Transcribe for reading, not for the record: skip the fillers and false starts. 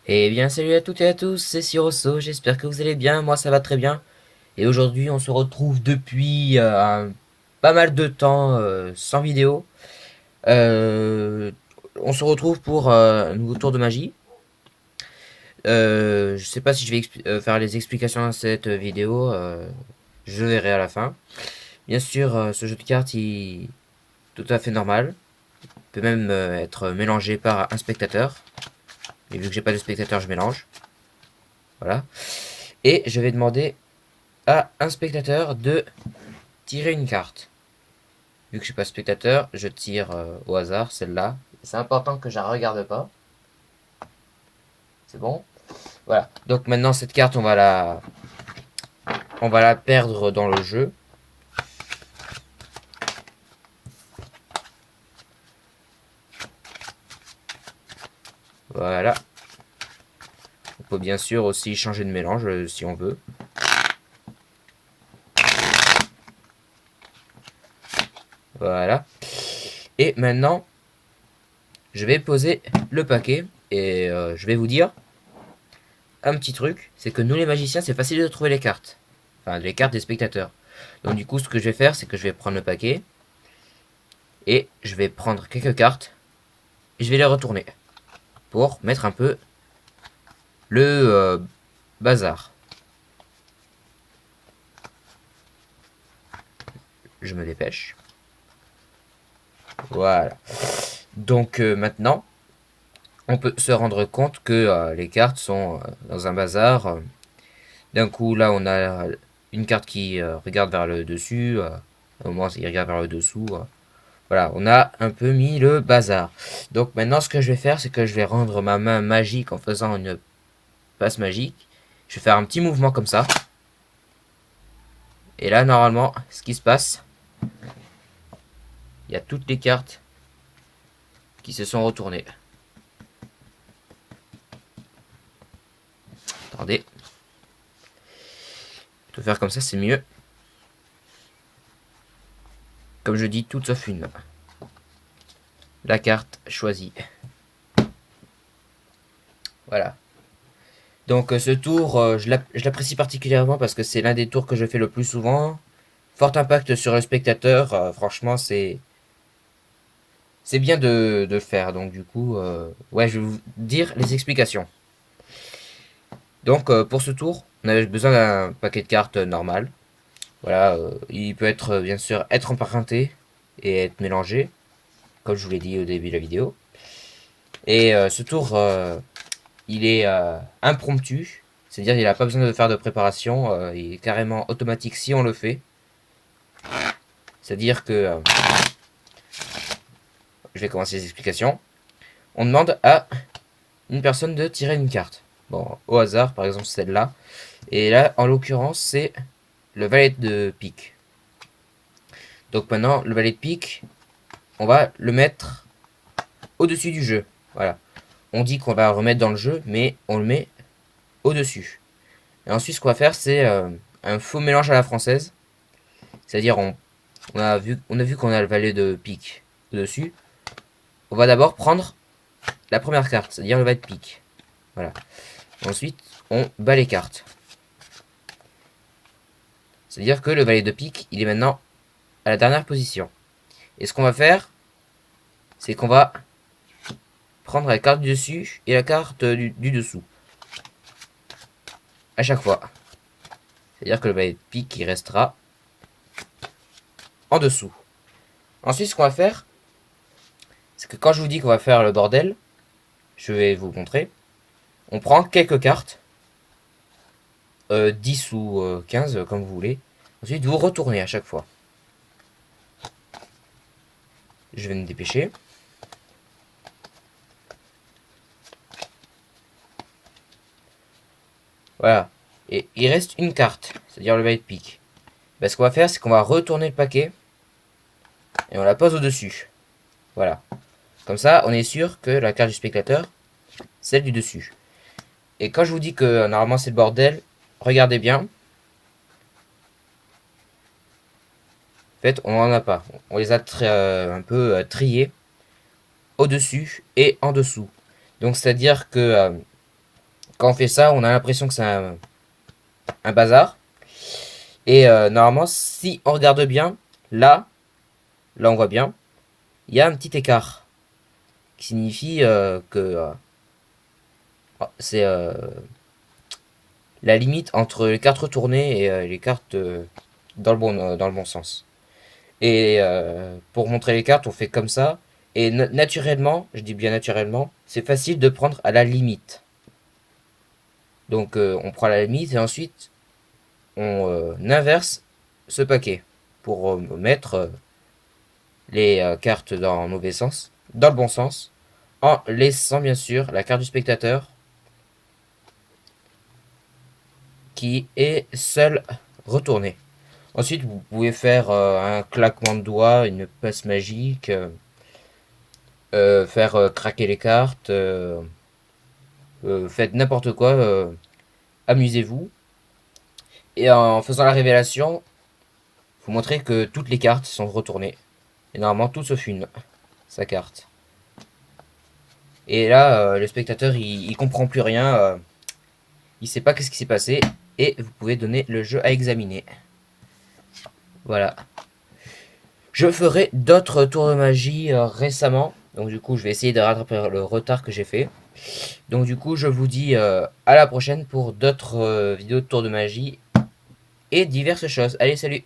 Eh bien, salut à toutes et à tous, c'est Sirosso, j'espère que vous allez bien, moi ça va très bien. Et aujourd'hui, on se retrouve depuis pas mal de temps sans vidéo. On se retrouve pour un nouveau tour de magie. Je sais pas si je vais faire les explications dans cette vidéo, je verrai à la fin. Bien sûr, ce jeu de cartes est tout à fait normal, peut même être mélangé par un spectateur. Et vu que j'ai pas de spectateur, je mélange. Voilà. Et je vais demander à un spectateur de tirer une carte. Vu que je suis pas spectateur, je tire au hasard celle-là. C'est important que je la regarde pas. C'est bon. Voilà. Donc maintenant cette carte, on va la perdre dans le jeu. Voilà. On peut bien sûr aussi changer de mélange si on veut. Voilà. Et maintenant, je vais poser le paquet et je vais vous dire un petit truc, c'est que nous les magiciens, c'est facile de trouver les cartes. Enfin, les cartes des spectateurs. Donc du coup, ce que je vais faire, c'est que je vais prendre le paquet et je vais prendre quelques cartes et je vais les retourner pour mettre un peu le bazar. Je me dépêche. Voilà. Donc maintenant, on peut se rendre compte que les cartes sont dans un bazar. D'un coup, là, on a une carte qui regarde vers le dessus. Au moment, il regarde vers le dessous. Voilà, on a un peu mis le bazar. Donc maintenant, ce que je vais faire, c'est que je vais rendre ma main magique en faisant une passe magique. Je vais faire un petit mouvement comme ça. Et là, normalement, ce qui se passe, il y a toutes les cartes qui se sont retournées. Attendez. Je vais faire comme ça, c'est mieux. Comme je dis, toutes sauf une. La carte choisie. Voilà. Donc ce tour, je l'apprécie particulièrement parce que c'est l'un des tours que je fais le plus souvent. Fort impact sur le spectateur. Franchement, c'est bien de le faire. Donc du coup, ouais, je vais vous dire les explications. Donc pour ce tour, on avait besoin d'un paquet de cartes normal. Voilà, il peut être bien sûr être emprunté et être mélangé, comme je vous l'ai dit au début de la vidéo. Et ce tour, il est impromptu, c'est-à-dire il n'a pas besoin de faire de préparation, il est carrément automatique si on le fait. C'est-à-dire que, je vais commencer les explications, on demande à une personne de tirer une carte. Bon, au hasard, par exemple celle-là. Et là, en l'occurrence, c'est le valet de pique. Donc maintenant, le valet de pique, on va le mettre au-dessus du jeu. Voilà. On dit qu'on va le remettre dans le jeu, mais on le met au-dessus. Et ensuite, ce qu'on va faire, c'est un faux mélange à la française. C'est-à-dire, on a vu qu'on a le valet de pique au-dessus. On va d'abord prendre la première carte, c'est-à-dire le valet de pique. Voilà. Ensuite, on bat les cartes. C'est-à-dire que le valet de pique, il est maintenant à la dernière position. Et ce qu'on va faire, c'est qu'on va prendre la carte du dessus et la carte du dessous. À chaque fois. C'est-à-dire que le valet de pique, il restera en dessous. Ensuite, ce qu'on va faire, c'est que quand je vous dis qu'on va faire le bordel, je vais vous montrer. On prend quelques cartes, 10 ou 15, comme vous voulez. Ensuite, vous retournez à chaque fois. Je vais me dépêcher. Voilà. Et il reste une carte, c'est-à-dire le valet de pique. Ben, ce qu'on va faire, c'est qu'on va retourner le paquet et on la pose au-dessus. Voilà. Comme ça, on est sûr que la carte du spectateur, celle du dessus. Et quand je vous dis que normalement c'est le bordel, regardez bien. En fait, on n'en a pas. On les a un peu triés au-dessus et en dessous. Donc c'est-à-dire que quand on fait ça, on a l'impression que c'est un bazar. Et normalement, si on regarde bien, là on voit bien, il y a un petit écart qui signifie que c'est la limite entre les cartes retournées et les cartes dans le bon sens. Et pour montrer les cartes, on fait comme ça. Et naturellement, je dis bien naturellement, c'est facile de prendre à la limite. Donc on prend la limite et ensuite on inverse ce paquet pour mettre les cartes dans le mauvais sens, dans le bon sens, en laissant bien sûr la carte du spectateur qui est seule retournée. Ensuite, vous pouvez faire un claquement de doigts, une passe magique, faire craquer les cartes, faites n'importe quoi, amusez-vous. Et en faisant la révélation, vous montrez que toutes les cartes sont retournées. Et normalement, tout sauf une, sa carte. Et là, le spectateur, il comprend plus rien, il sait pas qu'est-ce qui s'est passé, et vous pouvez donner le jeu à examiner. Voilà. Je ferai d'autres tours de magie récemment, donc du coup, je vais essayer de rattraper le retard que j'ai fait. Donc du coup, je vous dis à la prochaine pour d'autres vidéos de tours de magie et diverses choses. Allez, salut!